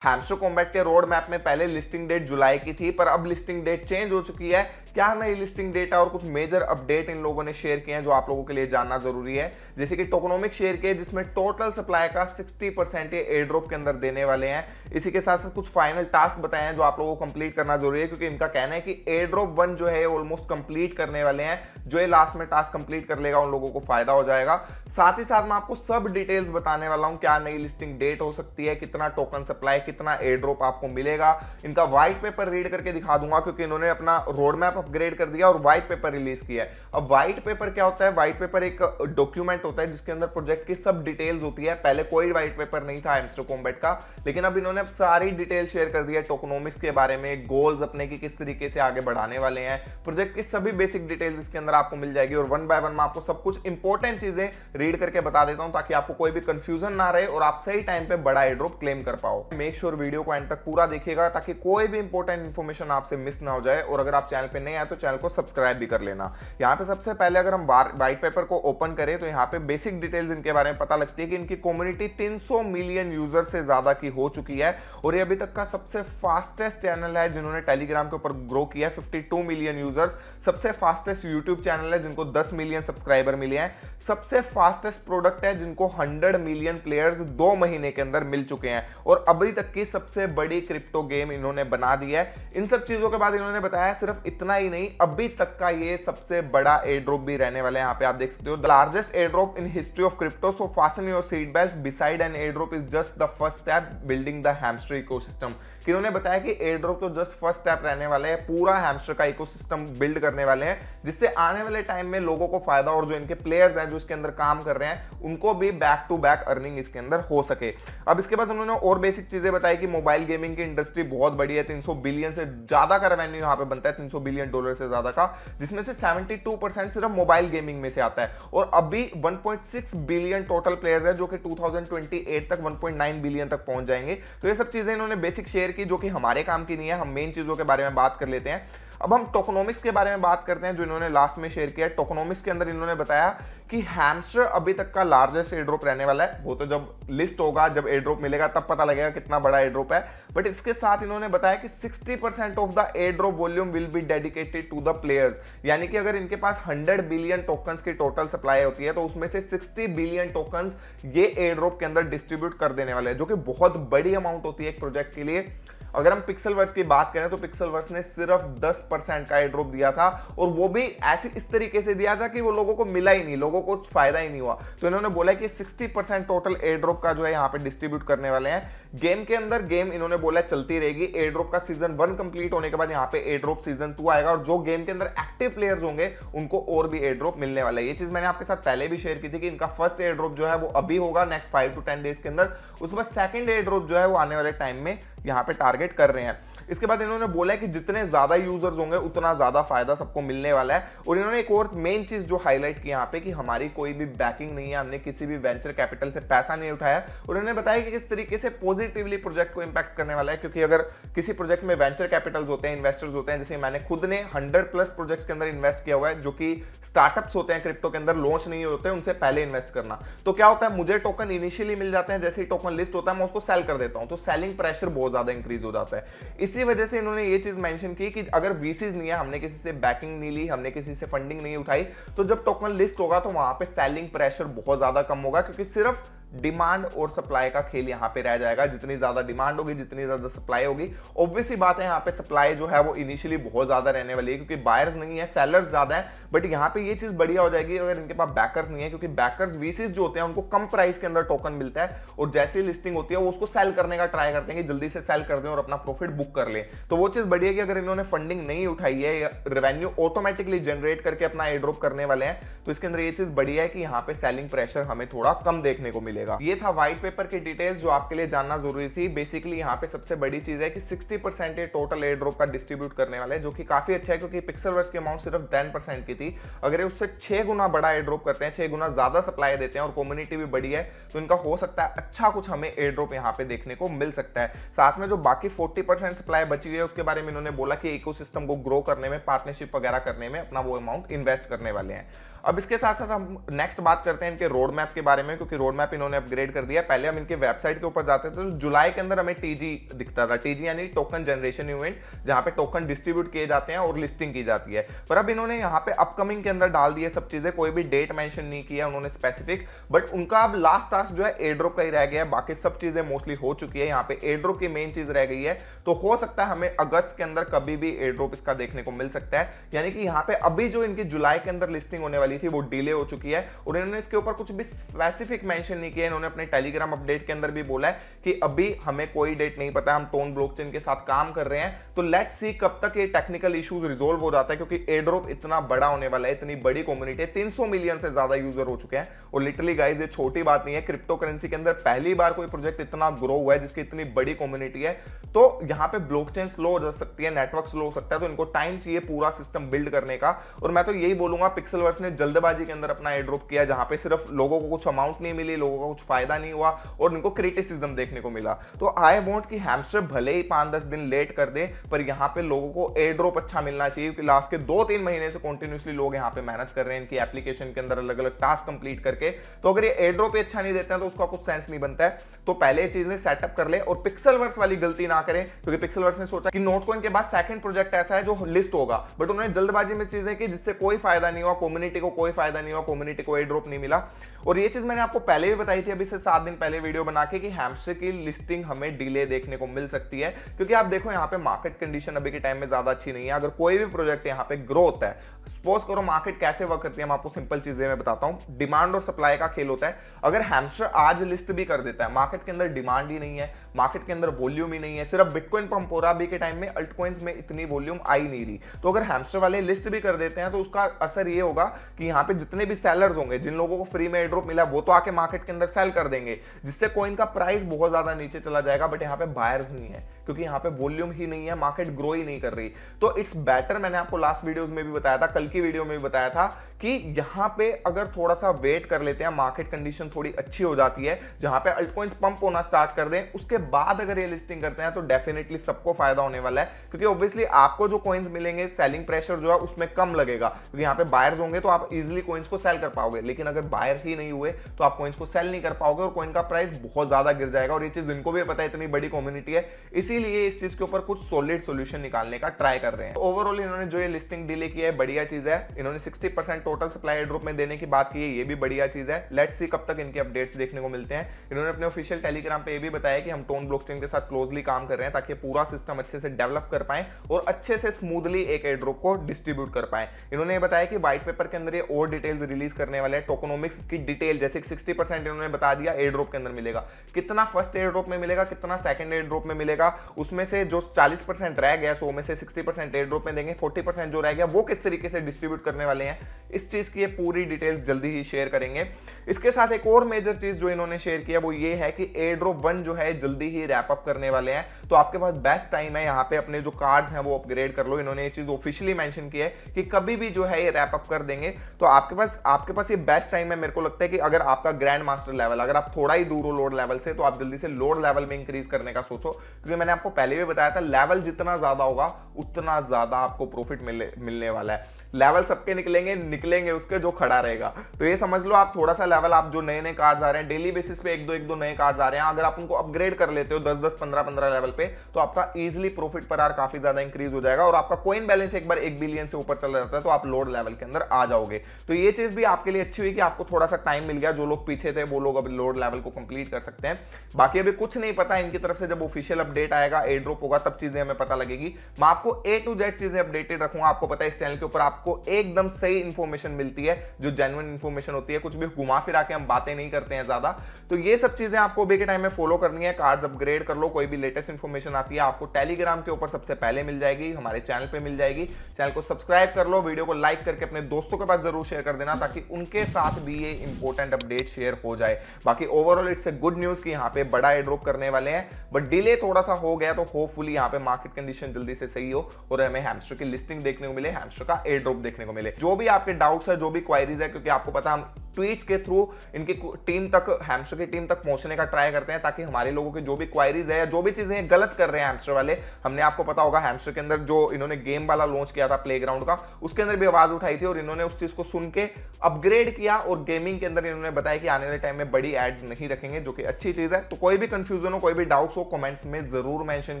Hamster combat के road map में पहले लिस्टिंग डेट जुलाई की थी, पर अब लिस्टिंग डेट चेंज हो चुकी है। क्या नई लिस्टिंग डेट है और कुछ मेजर अपडेट इन लोगों ने शेयर किए हैं जो आप लोगों के लिए जानना जरूरी है। जैसे कि टोकनोमिक शेयर किए जिसमें टोटल सप्लाई का 60% ये एयर ड्रॉप के अंदर देने वाले हैं। इसी के साथ साथ कुछ फाइनल टास्क बताए हैं जो आप लोगों को कंप्लीट करना जरूरी है, क्योंकि इनका कहना है कि एयर ड्रॉप 1 जो है ऑलमोस्ट कंप्लीट करने वाले हैं। जो ये लास्ट में टास्क कंप्लीट कर लेगा उन लोगों को फायदा हो जाएगा। साथ ही साथ मैं आपको सब डिटेल्स बताने वाला हूं, क्या नई लिस्टिंग डेट हो सकती है, कितना टोकन सप्लाई, कितना एयर ड्रॉप आपको मिलेगा। इनका व्हाइट पेपर रीड करके दिखा दूंगा, क्योंकि इन्होंने अपना रोड मैप अपग्रेड कर दिया और व्हाइट पेपर रिलीज किया है। अब व्हाइट पेपर क्या होता है? व्हाइट पेपर एक डॉक्यूमेंट होता है जिसके अंदर प्रोजेक्ट की सब डिटेल्स होती है। पहले कोई व्हाइट पेपर नहीं था हैमस्टर कॉम्बैट का, लेकिन अब इन्होंने सारी डिटेल शेयर कर दी है टोकनोमिक्स के बारे में, गोल्स अपने की किस तरीके से आगे बढ़ाने वाले हैं, प्रोजेक्ट की सभी बेसिक डिटेल्स इसके अंदर आपको मिल जाएगी। और वन बाय वन मैं आपको सब कुछ इंपॉर्टेंट चीजें रीड करके बता देता हूं, ताकि आपको कोई भी कंफ्यूजन ना रहे और आप सही टाइम पे बड़ा एयर ड्रॉप क्लेम कर पाओ। मेक श्योर वीडियो को एंड तक पूरा देखिएगा, ताकि कोई भी इंपॉर्टेंट इन्फॉर्मेशन आपसे मिस ना हो जाए। और अगर आप चैनल पे नए आए तो चैनल को सब्सक्राइब भी कर लेना। यहाँ पे सबसे पहले अगर हम व्हाइट पेपर को ओपन करें तो यहाँ पे बेसिक डिटेल्स इनके बारे में पता लगती है कि इनकी कम्युनिटी 300 मिलियन यूजर से ज्यादा की हो चुकी है और ये अभी तक का सबसे फास्टेस्ट चैनल है जिन्होंने टेलीग्राम के ऊपर ग्रो किया है, 52 मिलियन यूजर्स। सबसे फास्टेस्ट यूट्यूब चैनल है जिनको 10 मिलियन सब्सक्राइबर मिले हैं। सबसे फास्टेस्ट प्रोडक्ट है जिनको 100 मिलियन प्लेयर्स 2 महीने के अंदर मिल चुके हैं और अभी तक की सबसे बड़ी क्रिप्टो गेम इन्होंने बना दी है। इन सब चीजों के बाद इन्होंने बताया सिर्फ इतना ही नहीं, अभी तक का ये सबसे बड़ा एयर ड्रॉप भी रहने वाला है। यहाँ पे आप देख सकते हो, the largest airdrop in history of crypto, so fasten your seat belts, beside an airdrop is just the first step building the Hamster ecosystem. कि उन्होंने बताया कि एयर ड्रॉप तो जस्ट फर्स्ट स्टेप रहने वाले हैं, पूरा hamster का इकोसिस्टम बिल्ड करने वाले हैं, जिससे आने वाले टाइम में लोगों को फायदा और जो इनके प्लेयर्स हैं जो इसके अंदर काम कर रहे हैं उनको भी बैक टू बैक अर्निंग इसके अंदर हो सके। अब इसके बाद उन्होंने और बेसिक चीजें बताई कि मोबाइल गेमिंग की इंडस्ट्री बहुत बड़ी है, 300 बिलियन से ज्यादा का रेवेन्यू यहाँ पे बनता है, 300 बिलियन डॉलर से ज्यादा का, जिसमें से 72% सिर्फ मोबाइल गेमिंग में से आता है। और अभी 1.6 बिलियन टोटल प्लेयर्स है जो कि 2028 तक 1.9 बिलियन तक पहुंच जाएंगे। तो ये सब चीजें इन्होंने बेसिक शेयर की जो कि हमारे काम की नहीं है। हम मेन चीजों के बारे में बात कर लेते हैं। अब हम टोकनोमिक्स के बारे में बात करते हैं जो इन्होंने लास्ट में शेयर किया है। टोकनोमिक्स के अंदर इन्होंने बताया कि हैमस्टर अभी तक का लार्जेस्ट एयर ड्रॉप रहने वाला है। वो तो जब लिस्ट होगा, जब एयर ड्रॉप मिलेगा तब पता लगेगा कितना बड़ा एयर ड्रॉप है। बट इसके साथ इन्होंने बताया कि 60% of the airdrop volume will be dedicated to the players. यानी कि अगर इनके पास 100 बिलियन टोकन्स की टोटल सप्लाई होती है तो उसमें से 60 बिलियन टोकन्स ये एयर ड्रॉप के अंदर डिस्ट्रीब्यूट कर देने वाले हैं, जो कि बहुत बड़ी अमाउंट होती है एक प्रोजेक्ट के लिए। अगर हम पिक्सेलवर्स की बात करें तो पिक्सेलवर्स ने सिर्फ 10% का एयर ड्रॉप दिया था और वो भी ऐसे इस तरीके से दिया था कि वो लोगों को मिला ही नहीं, लोगों को कुछ फायदा ही नहीं हुआ। तो इन्होंने बोला कि 60% टोटल एयर ड्रॉप का जो है यहाँ पे डिस्ट्रीब्यूट करने वाले हैं। गेम के अंदर गेम इन्होंने बोला चलती रहेगी। एयर ड्रॉप का सीजन 1 कंप्लीट होने के बाद यहाँ पे एयर ड्रॉप सीजन 2 आएगा और जो गेम के अंदर एक्टिव प्लेयर्स होंगे उनको और भी एयर ड्रॉप मिलने वाला है। ये चीज मैंने आपके साथ पहले भी शेयर की थी कि इनका फर्स्ट एयर ड्रॉप जो है वो अभी होगा नेक्स्ट 5 to 10 डेज के अंदर। उसके बाद सेकंड एयर ड्रॉप जो है वो आने वाले टाइम में यहाँ पे टारगेट कर रहे हैं। इसके बाद इन्होंने बोला है कि जितने ज्यादा यूजर्स होंगे उतना ज्यादा फायदा सबको मिलने वाला है। और इन्होंने एक और मेन चीज जो हाईलाइट की यहाँ पे कि हमारी कोई भी बैकिंग नहीं है, हमने किसी भी वेंचर कैपिटल से पैसा नहीं उठाया। और उन्होंने बताया कि किस तरीके से पॉजिटिवली प्रोजेक्ट को इंपैक्ट करने वाला है, क्योंकि अगर किसी प्रोजेक्ट में वेंचर कैपिटल्स होते हैं, इन्वेस्टर्स होते हैं, जैसे मैंने खुद ने 100+ प्रोजेक्ट्स के अंदर इन्वेस्ट किया हुआ है जो कि स्टार्टअप्स होते हैं क्रिप्टो के अंदर, लॉन्च नहीं होते हैं, उनसे पहले इन्वेस्ट करना। तो क्या होता है, मुझे टोकन इनिशियली मिल जाते हैं, जैसे ही टोकन लिस्ट होता है मैं उसको सेल कर देता हूं, तो सेलिंग प्रेशर बहुत ज्यादा इंक्रीज हो जाता है। इसी वजह से इन्होंने ये चीज मेंशन की कि अगर वीसीज नहीं है, हमने किसी से बैकिंग नहीं ली, हमने किसी से फंडिंग नहीं उठाई, तो जब टोकन लिस्ट होगा तो वहां पे सेलिंग प्रेशर बहुत ज्यादा कम होगा, क्योंकि सिर्फ डिमांड और सप्लाई का खेल यहां पे रह जाएगा। जितनी ज्यादा डिमांड होगी, जितनी ज्यादा सप्लाई होगी, ऑब्वियसली बात है यहाँ पे सप्लाई जो है वो इनिशियली बहुत ज्यादा रहने वाली है, क्योंकि बायर्स नहीं है, सेलर्स ज्यादा है। बट यहाँ पे ये चीज बढ़िया हो जाएगी अगर इनके पास बैकर्स नहीं है, क्योंकि बैकर्स वीसीज जो होते हैं उनको कम प्राइस के अंदर टोकन मिलता है और जैसी लिस्टिंग होती है वो उसको सेल करने का ट्राई करते हैं कि जल्दी से सेल कर दें और अपना प्रॉफिट बुक कर लें। तो वो चीज बढ़िया कि अगर इन्होंने फंडिंग नहीं उठाई है, रेवेन्यू ऑटोमेटिकली जनरेट करके अपना एयर ड्रॉप करने वाले हैं, तो इसके अंदर ये चीज बढ़िया है कि यहाँ पे सेलिंग प्रेशर हमें थोड़ा कम देखने को मिलेगा। ये था व्हाइट पेपर की डिटेल्स जो आपके लिए जानना जरूरी थी। बेसिकली यहाँ पे सबसे बड़ी चीज है कि 60% ये टोटल एयर ड्रॉप का डिस्ट्रीब्यूट करने वाले हैं, जो कि काफी अच्छा है, क्योंकि पिक्सेलवर्स की अमाउंट सिर्फ 10% की थी। अगर उससे 6 गुना बड़ा एयर ड्रॉप करते हैं, 6 गुना ज्यादा सप्लाई देते हैं और कम्युनिटी भी बड़ी है, तो इनका हो सकता है अच्छा कुछ हमें एयर ड्रॉप यहाँ पे देखने को मिल सकता है। साथ में जो बाकी 40% सप्लाई बची हुई है उसके बारे में इन्होंने बोला कि इकोसिस्टम को ग्रो करने में, पार्टनरशिप वगैरह करने में अपना वो अमाउंट इन्वेस्ट करने वाले हैं। अब इसके साथ साथ हम नेक्स्ट बात करते हैं इनके रोड मैप के बारे में, क्योंकि रोड मैप इन्होंने अपग्रेड कर दिया। पहले हम इनके वेबसाइट के ऊपर जाते थे तो जुलाई के अंदर हमें टीजी दिखता था, टीजी यानी टोकन जनरेशन इवेंट, जहां पे टोकन डिस्ट्रीब्यूट किए जाते हैं और लिस्टिंग की जाती है। पर अब इन्होंने यहाँ पे अपकमिंग के अंदर डाल दिए सब चीजें, कोई भी डेट मेंशन नहीं किया उन्होंने स्पेसिफिक, बट उनका अब लास्ट टास्क जो है एयर ड्रॉप का ही रह गया है, बाकी सब चीजें मोस्टली हो चुकी है। यहाँ पे एयर ड्रॉप की मेन चीज रह गई है, तो हो सकता है हमें अगस्त के अंदर कभी भी एयर ड्रॉप इसका देखने को मिल सकता है। यानी कि यहाँ पे अभी जो इनकी जुलाई के अंदर लिस्टिंग होने वाली थी वो डिले हो चुकी है, और इन्होंने इसके ऊपर कुछ भी स्पेसिफिक मेंशन नहीं किया। इन्होंने अपने टेलीग्राम अपडेट के अंदर भी बोला है कि अभी हमें कोई डेट नहीं पता, हम टोन ब्लॉकचेन के साथ काम कर रहे हैं, तो लेट्स सी कब तक ये टेक्निकल इश्यूज रिजोल्व हो जाता है, क्योंकि एयर ड्रॉप इतना बड़ा होने वाला है, इतनी बड़ी कम्युनिटी है, 300 मिलियन से ज्यादा यूजर हो चुके हैं। और लिटरली गाइस ये छोटी बात नहीं है, क्रिप्टो करेंसी के अंदर पहली बार कोई प्रोजेक्ट इतना ग्रो हुआ है जिसकी इतनी बड़ी कम्युनिटी है। तो यहाँ पे ब्लॉकचेन स्लो हो सकती है, नेटवर्क स्लो हो सकता है, तो इनको टाइम चाहिए पूरा सिस्टम बिल्ड करने का। और मैं तो यही बोलूंगा, पिक्सेलवर्स ने जल्दबाजी के अंदर अपना एयर ड्रॉप किया, जहां पे सिर्फ लोगों को कुछ अमाउंट नहीं मिली, लोगों को कुछ फायदा नहीं हुआ और इनको क्रिटिसिज्म देखने को मिला। तो आई वांट कि हैमस्टर भले ही 5-10 दिन लेट कर दे, पर यहाँ पे लोगों को एयर ड्रॉप अच्छा मिलना चाहिए, क्योंकि लास्ट के 2-3 महीने से कंटिन्यूसली लोग यहाँ पे मेहनत कर रहे हैं इनकी एप्लीकेशन के अंदर अलग अलग टास्क कंप्लीट करके। तो अगर ये एयर ड्रॉप अच्छा नहीं देते हैं तो उसका कुछ सेंस नहीं बनता है। तो पहले चीजें सेटअप कर ले और पिक्सेलवर्स वाली गलती ना करें, क्योंकि पिक्सेलवर्स ने सोचा कि नोटकॉइन के बाद सेकंड प्रोजेक्ट ऐसा है जो लिस्ट होगा, बट उन्होंने जल्दबाजी में चीजें की जिससे कोई फायदा नहीं हुआ, कम्युनिटी को कोई फायदा नहीं हुआ, कम्युनिटी को एयर ड्रॉप नहीं मिला। और ये चीज मैंने आपको पहले भी बताई थी, अभी से 7 दिन पहले वीडियो बना के, कि हैमस्टर की लिस्टिंग हमें डिले देखने को मिल सकती है, क्योंकि आप देखो यहाँ पे मार्केट कंडीशन अभी के टाइम में ज्यादा अच्छी नहीं है। अगर कोई भी प्रोजेक्ट यहाँ पे ग्रो होता है, सपोज करो मार्केट कैसे वर्क करती है, मैं आपको सिंपल चीजें मैं बताता हूं, डिमांड और सप्लाई का खेल होता है। अगर हैमस्टर आज लिस्ट भी कर देता है, मार्केट के अंदर डिमांड ही नहीं है, मार्केट के अंदर वॉल्यूम ही नहीं है, सिर्फ बिटकॉइन पंप हो रहा अभी के टाइम में, अल्ट कॉइन्स में इतनी वॉल्यूम आई नहीं रही, तो अगर हैमस्टर वाले लिस्ट भी कर देते हैं तो उसका असर ये होगा कि यहाँ पे जितने भी सेलर्स होंगे, जिन लोगों को फ्री में एयर ड्रॉप मिला, वो तो आके मार्केट के अंदर सेल कर देंगे, जिससे कॉइन का प्राइस बहुत ज्यादा नीचे चला जाएगा। बट यहाँ पे बायर्स नहीं है, क्योंकि यहाँ पे वॉल्यूम ही नहीं है, मार्केट ग्रो ही नहीं कर रही। तो इट्स बेटर, मैंने आपको लास्ट वीडियोस में भी बताया था, कल की वीडियो में भी बताया था, कि यहाँ पे अगर थोड़ा सा वेट कर लेते हैं, मार्केट कंडीशन थोड़ी अच्छी हो जाती है, जहां पे अल्टकॉइंस पंप होना स्टार्ट कर दें, उसके बाद अगर ये लिस्टिंग करते हैं तो डेफिनेटली सबको फायदा होने वाला है, क्योंकि ऑब्वियसली आपको जो कॉइन्स मिलेंगे, सेलिंग प्रेशर जो है उसमें कम लगेगा, क्योंकि यहाँ पे बायर्स होंगे तो आप इजीली कॉइन्स को सेल कर पाओगे। लेकिन अगर बायर ही नहीं हुए तो आप कॉइन्स को सेल नहीं कर पाओगे और कॉइन का प्राइस बहुत ज्यादा गिर जाएगा। और ये चीज इनको भी पता है, इतनी बड़ी कम्युनिटी है, इसीलिए इस चीज के ऊपर कुछ सॉलिड सोल्यूशन निकालने का ट्राई कर रहे हैं। ओवरऑल इन्होंने जो ये लिस्टिंग डिले की है, बढ़िया चीज है। इन्होंने 60% टोटल सप्लाई एयर ड्रॉप में देने की बात की है, ये भी बढ़िया चीज है। लेट्स सी कब तक इनके अपडेट्स देखने को मिलते हैं। इन्होंने अपने ऑफिशियल टेलीग्राम पे ये भी बताया कि हम टोन ब्लॉकचेन के साथ क्लोजली काम कर रहे हैं, ताकि पूरा सिस्टम अच्छे से डेवलप कर पाए और अच्छे से स्मूथली एक एयर ड्रॉप को डिस्ट्रीब्यूट कर पाए। इन्होंने बताया कि व्हाइट पेपर के अंदर ये और डिटेल्स रिलीज करने वाले हैं, टोकनोमिक्स की डिटेल, जैसे 60% इन्होंने बता दिया एयर ड्रॉप के अंदर मिलेगा, कितना फर्स्ट एयर ड्रॉप में मिलेगा, कितना सेकंड एयर ड्रॉप में मिलेगा, उसमें से जो 40% रह गया, 100 में से 60% एयर ड्रॉप में देंगे, 40% जो रह गया वो किस तरीके से डिस्ट्रीब्यूट करने वाले हैं, इस चीज की ये पूरी डिटेल्स जल्दी ही शेयर करेंगे। इसके साथ एक और मेजर चीज जो इन्होंने शेयर किया वो ये है कि एयर ड्रॉप 1 जो है जल्दी ही रैप अप करने वाले हैं, तो आपके पास बेस्ट टाइम है यहाँ पे अपने जो कार्ड्स हैं वो अपग्रेड कर लो। इन्होंने ये चीज ऑफिशियली मेंशन की है कि कभी भी जो है ये रैप अप कर देंगे, तो आपके पास ये बेस्ट टाइम है। मेरे को लगता है कि अगर आपका ग्रैंड मास्टर लेवल, अगर आप थोड़ा ही दूर हो लोड लेवल से, तो आप जल्दी से लोड लेवल में इंक्रीज करने का सोचो, क्योंकि मैंने आपको पहले भी बताया था, लेवल जितना ज्यादा होगा उतना ज्यादा आपको प्रॉफिट मिलने वाला है। लेवल सबके निकलेंगे उसके जो खड़ा रहेगा। तो ये समझ लो, आप थोड़ा सा लेवल, आप जो नए कार्ड्स आ रहे हैं डेली बेसिस पे, एक दो नए कार्ड्स आ रहे हैं, अगर आप उनको अपग्रेड कर लेते हो 10-10, 15-15 लेवल पे, तो आपका इजीली प्रॉफिट पर आवर काफी ज्यादा इंक्रीज हो जाएगा और आपका कॉइन बैलेंस एक बार 1 बिलियन से ऊपर चला जाता है, तो आप लोड लेवल के अंदर आ जाओगे। तो ये चीज भी आपके लिए अच्छी हुई कि आपको थोड़ा सा टाइम मिल गया, जो लोग पीछे थे वो लोग अब लोड लेवल को कंप्लीट कर सकते हैं। बाकी अभी कुछ नहीं पता इनकी तरफ से, जब ऑफिशियल अपडेट आएगा, एयर ड्रॉप होगा, तब चीजें हमें पता लगेगी। मैं आपको A to Z चीजें अपडेटेड रखूंगा। आपको पता है इस चैनल के ऊपर आपको एकदम सही इंफॉर्मेशन मिलती है, जो जेन्युइन इंफॉर्मेशन होती है, कुछ भी घुमा फिरा के हम बातें नहीं करते हैं ज्यादा। तो ये सब चीजें आपको अभी के टाइम में फॉलो करनी है। कार्ड्स अपग्रेड कर लो, कोई भी लेटेस्ट इंफॉर्मेशन आती है आपको टेलीग्राम के ऊपर सबसे पहले मिल जाएगी, हमारे चैनल पे मिल जाएगी। चैनल को सब्सक्राइब कर लो, वीडियो को लाइक करके अपने दोस्तों के पास जरूर शेयर कर देना, ताकि उनके साथ भी ये इंपॉर्टेंट अपडेट शेयर हो जाए। बाकी overall it's a good news कि यहाँ पे बड़ा एयर ड्रॉप करने वाले हैं, बट डिले थोड़ा सा हो गया, तो होपफुली यहाँ पे मार्केट कंडीशन जल्दी से सही हो और हमें हैमस्टर की लिस्टिंग देखने को मिले, हैमस्टर का एयर ड्रॉप ड्रॉप देखने को मिले। जो भी आपके डाउट्स है, जो भी क्वायरीज है, क्योंकि आपको पता हम ट्वीट्स के थ्रू इनकी टीम तक, हैमस्टर की टीम तक पहुंचने का ट्राई करते हैं, ताकि हमारे लोगों की जो भी क्वायरीज है या जो भी चीजें गलत कर रहे हैं हैमस्टर वाले, हमने आपको पता होगा हैमस्टर के अंदर जो इन्होंने गेम वाला लॉन्च किया था प्लेग्राउंड का, उसके अंदर भी आवाज उठाई थी और इन्होंने उस चीज को सुन के अपग्रेड किया और गेमिंग के अंदर इन्होंने बताया कि आने वाले टाइम में बड़ी एड्स नहीं रखेंगे, जो कि अच्छी चीज है। तो कोई भी कंफ्यूजन हो, कोई भी डाउट्स हो, कमेंट्स में जरूर मेंशन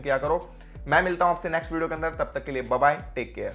किया करो। मैं मिलता हूं आपसे नेक्स्ट वीडियो के अंदर, तब तक के लिए बाय बाय, टेक केयर।